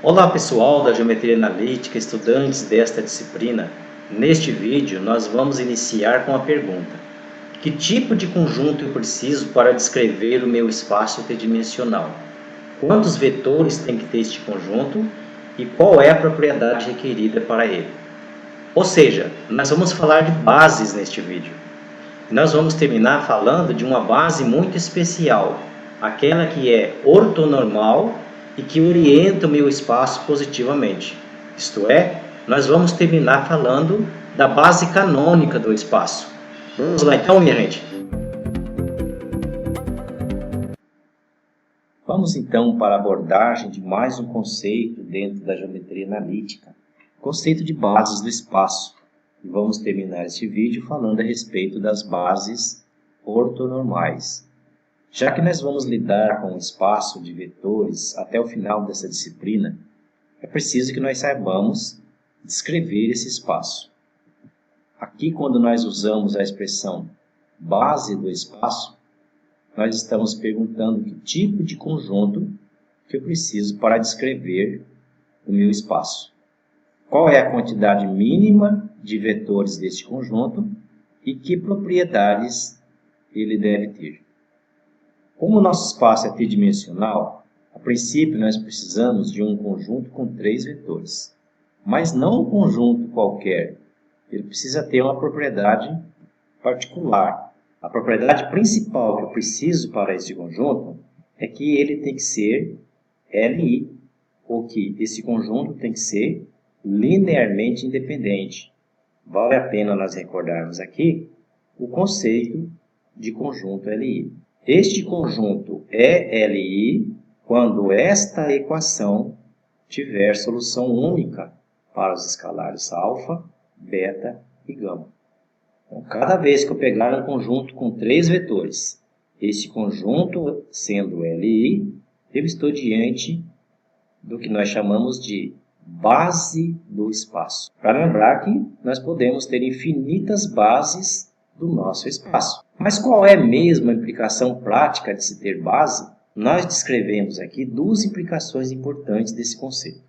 Olá pessoal da Geometria Analítica, estudantes desta disciplina. Neste vídeo nós vamos iniciar com a pergunta: que tipo de conjunto eu preciso para descrever o meu espaço tridimensional? Quantos vetores tem que ter este conjunto e qual é a propriedade requerida para ele? Ou seja, nós vamos falar de bases neste vídeo. Nós vamos terminar falando de uma base muito especial, aquela que é ortonormal e que orienta o meu espaço positivamente. Isto é, nós vamos terminar falando da base canônica do espaço. Vamos lá então, minha gente? Vamos então para a abordagem de mais um conceito dentro da geometria analítica, conceito de bases do espaço. E vamos terminar este vídeo falando a respeito das bases ortonormais. Já que nós vamos lidar com o espaço de vetores até o final dessa disciplina, é preciso que nós saibamos descrever esse espaço. Aqui, quando nós usamos a expressão base do espaço, nós estamos perguntando que tipo de conjunto que eu preciso para descrever o meu espaço. Qual é a quantidade mínima de vetores deste conjunto e que propriedades ele deve ter. Como o nosso espaço é tridimensional, a princípio nós precisamos de um conjunto com 3 vetores. Mas não um conjunto qualquer. Ele precisa ter uma propriedade particular. A propriedade principal que eu preciso para este conjunto é que ele tem que ser Li, ou que esse conjunto tem que ser linearmente independente. Vale a pena nós recordarmos aqui o conceito de conjunto Li. Este conjunto é Li quando esta equação tiver solução única para os escalares alfa, beta e gama. Então, cada vez que eu pegar um conjunto com 3 vetores, este conjunto sendo Li, eu estou diante do que nós chamamos de base do espaço. Para lembrar que nós podemos ter infinitas bases do nosso espaço. Mas qual é mesmo a implicação prática de se ter base? Nós descrevemos aqui 2 implicações importantes desse conceito.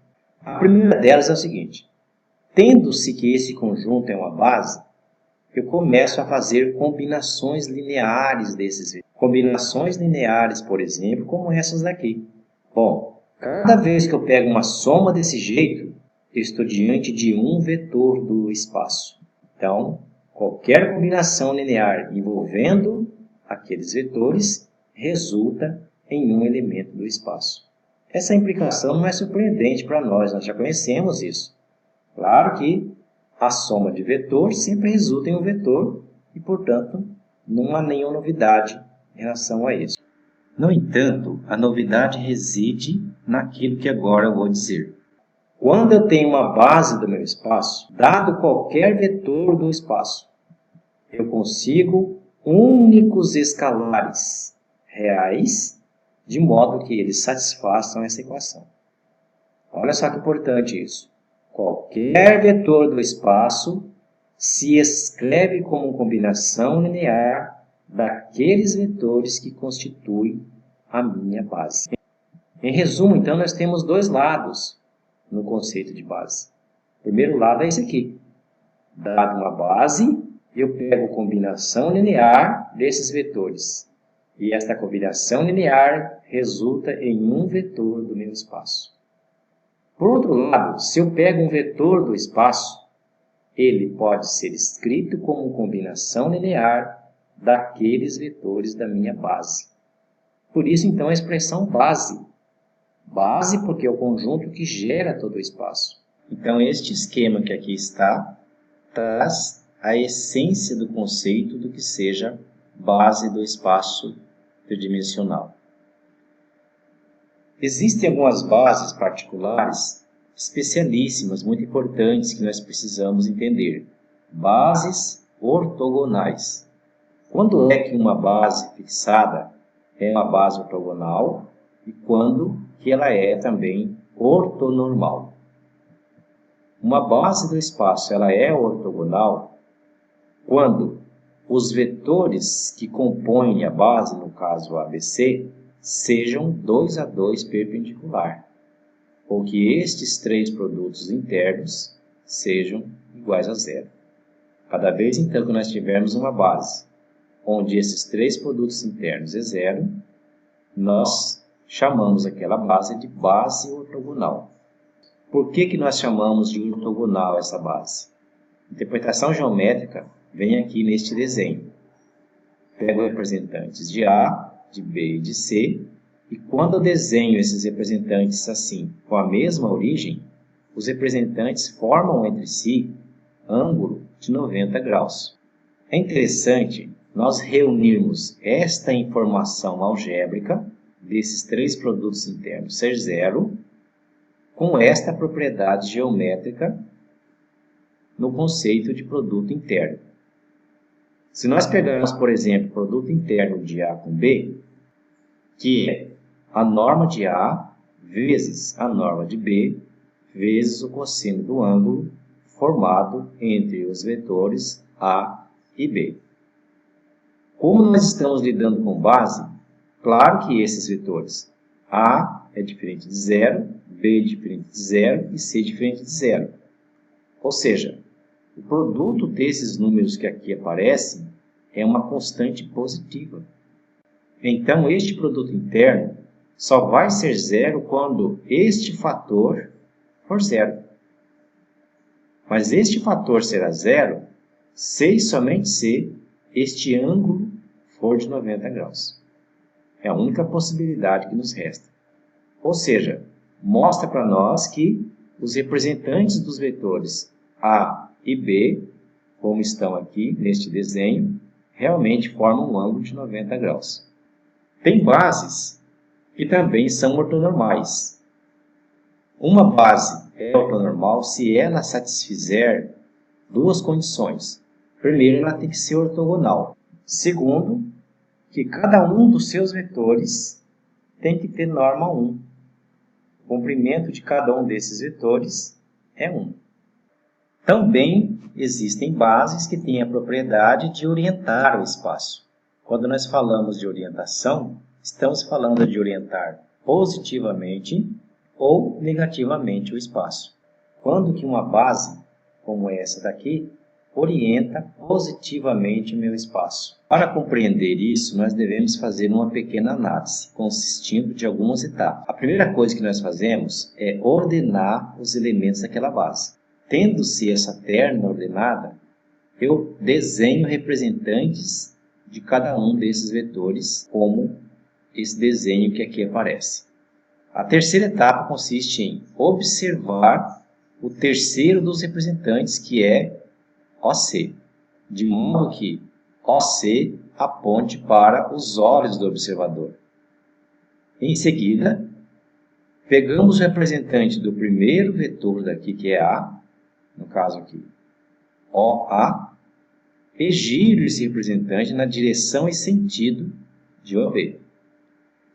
A primeira delas é o seguinte: tendo-se que esse conjunto é uma base, eu começo a fazer combinações lineares desses vetores. Combinações lineares, por exemplo, como essas daqui. Bom, cada vez que eu pego uma soma desse jeito, eu estou diante de um vetor do espaço. Então, qualquer combinação linear envolvendo aqueles vetores resulta em um elemento do espaço. Essa implicação não é surpreendente para nós já conhecemos isso. Claro que a soma de vetor sempre resulta em um vetor e, portanto, não há nenhuma novidade em relação a isso. No entanto, a novidade reside naquilo que agora eu vou dizer. Quando eu tenho uma base do meu espaço, dado qualquer vetor do espaço, eu consigo únicos escalares reais, de modo que eles satisfaçam essa equação. Olha só que importante isso. Qualquer vetor do espaço se escreve como uma combinação linear daqueles vetores que constituem a minha base. Em resumo, então, nós temos 2 lados no conceito de base. O primeiro lado é esse aqui. Dado uma base, eu pego a combinação linear desses vetores. E esta combinação linear resulta em um vetor do meu espaço. Por outro lado, se eu pego um vetor do espaço, ele pode ser escrito como uma combinação linear daqueles vetores da minha base. Por isso, então, a expressão base. Base porque é o conjunto que gera todo o espaço. Então, este esquema que aqui está traz a essência do conceito do que seja base do espaço tridimensional. Existem algumas bases particulares especialíssimas, muito importantes, que nós precisamos entender. Bases ortogonais. Quando é que uma base fixada é uma base ortogonal e quando que ela é também ortonormal? Uma base do espaço ela é ortogonal quando os vetores que compõem a base, no caso ABC, sejam 2 a 2 perpendicular. ou que estes três produtos internos sejam iguais a zero. Cada vez então que nós tivermos uma base onde esses três produtos internos é zero, nós chamamos aquela base de base ortogonal. Por que nós chamamos de ortogonal essa base? Interpretação geométrica vem aqui neste desenho. Pego representantes de A, de B e de C, e quando eu desenho esses representantes assim, com a mesma origem, os representantes formam entre si ângulo de 90 graus. É interessante nós reunirmos esta informação algébrica desses três produtos internos ser zero com esta propriedade geométrica no conceito de produto interno. Se nós pegarmos, por exemplo, o produto interno de A com B, que é a norma de A vezes a norma de B vezes o cosseno do ângulo formado entre os vetores A e B. Como nós estamos lidando com base, claro que esses vetores A é diferente de zero, B é diferente de zero e C é diferente de zero. Ou seja, o produto desses números que aqui aparecem é uma constante positiva. Então, este produto interno só vai ser zero quando este fator for zero. Mas este fator será zero se e somente se este ângulo for de 90 graus. É a única possibilidade que nos resta. Ou seja, mostra para nós que os representantes dos vetores A e B, como estão aqui neste desenho, realmente formam um ângulo de 90 graus. Tem bases que também são ortonormais. Uma base é ortonormal se ela satisfizer duas condições. Primeiro, ela tem que ser ortogonal. Segundo, que cada um dos seus vetores tem que ter norma 1. O comprimento de cada um desses vetores é 1. Também existem bases que têm a propriedade de orientar o espaço. Quando nós falamos de orientação, estamos falando de orientar positivamente ou negativamente o espaço. Quando que uma base, como essa daqui, orienta positivamente o meu espaço. Para compreender isso, nós devemos fazer uma pequena análise, consistindo de algumas etapas. A primeira coisa que nós fazemos é ordenar os elementos daquela base. Tendo-se essa terna ordenada, eu desenho representantes de cada um desses vetores, como esse desenho que aqui aparece. A terceira etapa consiste em observar o terceiro dos representantes, que é OC, de modo que OC aponte para os olhos do observador. Em seguida, pegamos o representante do primeiro vetor daqui, que é A, no caso aqui, OA, e giro esse representante na direção e sentido de OB.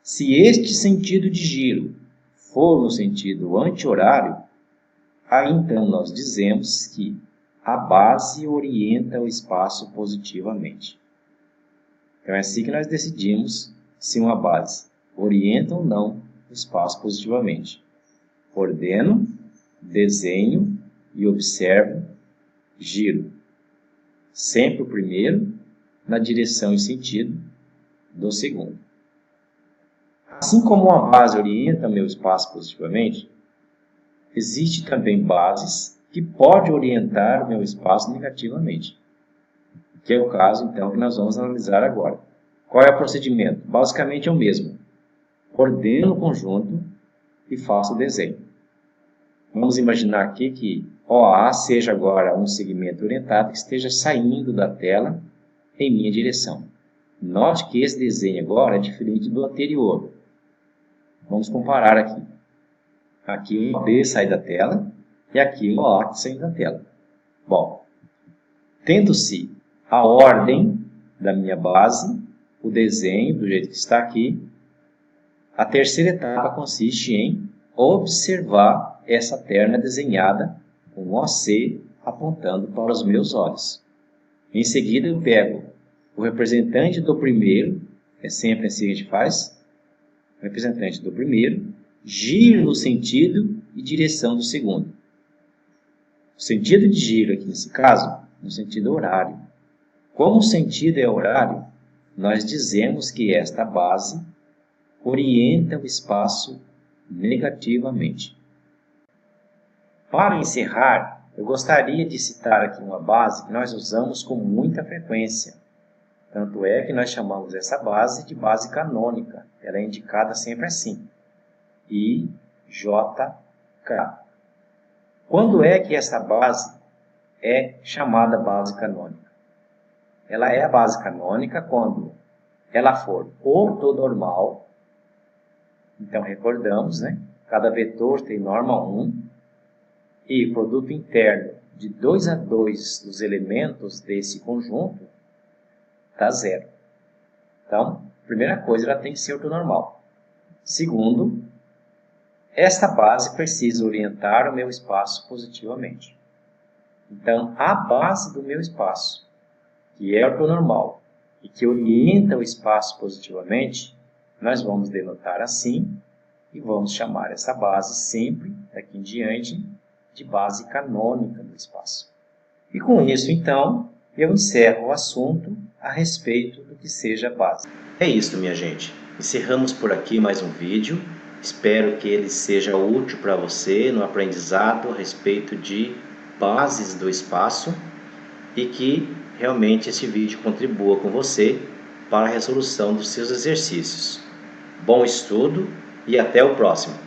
Se este sentido de giro for no sentido anti-horário, aí então nós dizemos que a base orienta o espaço positivamente. Então é assim que nós decidimos se uma base orienta ou não o espaço positivamente. Ordeno, desenho e observo, giro. Sempre o primeiro na direção e sentido do segundo. Assim como uma base orienta meu espaço positivamente, existe também bases que podem orientar o meu espaço negativamente, que é o caso então que nós vamos analisar agora. Qual é o procedimento? Basicamente é o mesmo. Ordeno o conjunto e faço o desenho. Vamos imaginar aqui que OA seja agora um segmento orientado que esteja saindo da tela em minha direção. Note que esse desenho agora é diferente do anterior. Vamos comparar aqui. Aqui o OB sai da tela e aqui o OA sai da tela. Bom, tendo-se a ordem da minha base, o desenho do jeito que está aqui, a terceira etapa consiste em observar essa terna desenhada com OC apontando para os meus olhos. Em seguida eu pego o representante do primeiro, é sempre assim que a gente faz, o representante do primeiro, giro no sentido e direção do segundo. O sentido de giro aqui nesse caso, no sentido horário. Como o sentido é horário, nós dizemos que esta base orienta o espaço negativamente. Para encerrar, eu gostaria de citar aqui uma base que nós usamos com muita frequência. Tanto é que nós chamamos essa base de base canônica. Ela é indicada sempre assim. I, J, K. Quando é que essa base é chamada base canônica? Ela é a base canônica quando ela for ortonormal. Então, recordamos, né? Cada vetor tem norma 1 e produto interno de 2 a 2 dos elementos desse conjunto dá 0. Então, primeira coisa, ela tem que ser ortonormal. Segundo, esta base precisa orientar o meu espaço positivamente. Então, a base do meu espaço, que é ortonormal e que orienta o espaço positivamente, nós vamos denotar assim e vamos chamar essa base sempre, daqui em diante, de base canônica do espaço. E com isso, então, eu encerro o assunto a respeito do que seja base. É isso, minha gente. Encerramos por aqui mais um vídeo. Espero que ele seja útil para você no aprendizado a respeito de bases do espaço e que realmente esse vídeo contribua com você para a resolução dos seus exercícios. Bom estudo e até o próximo!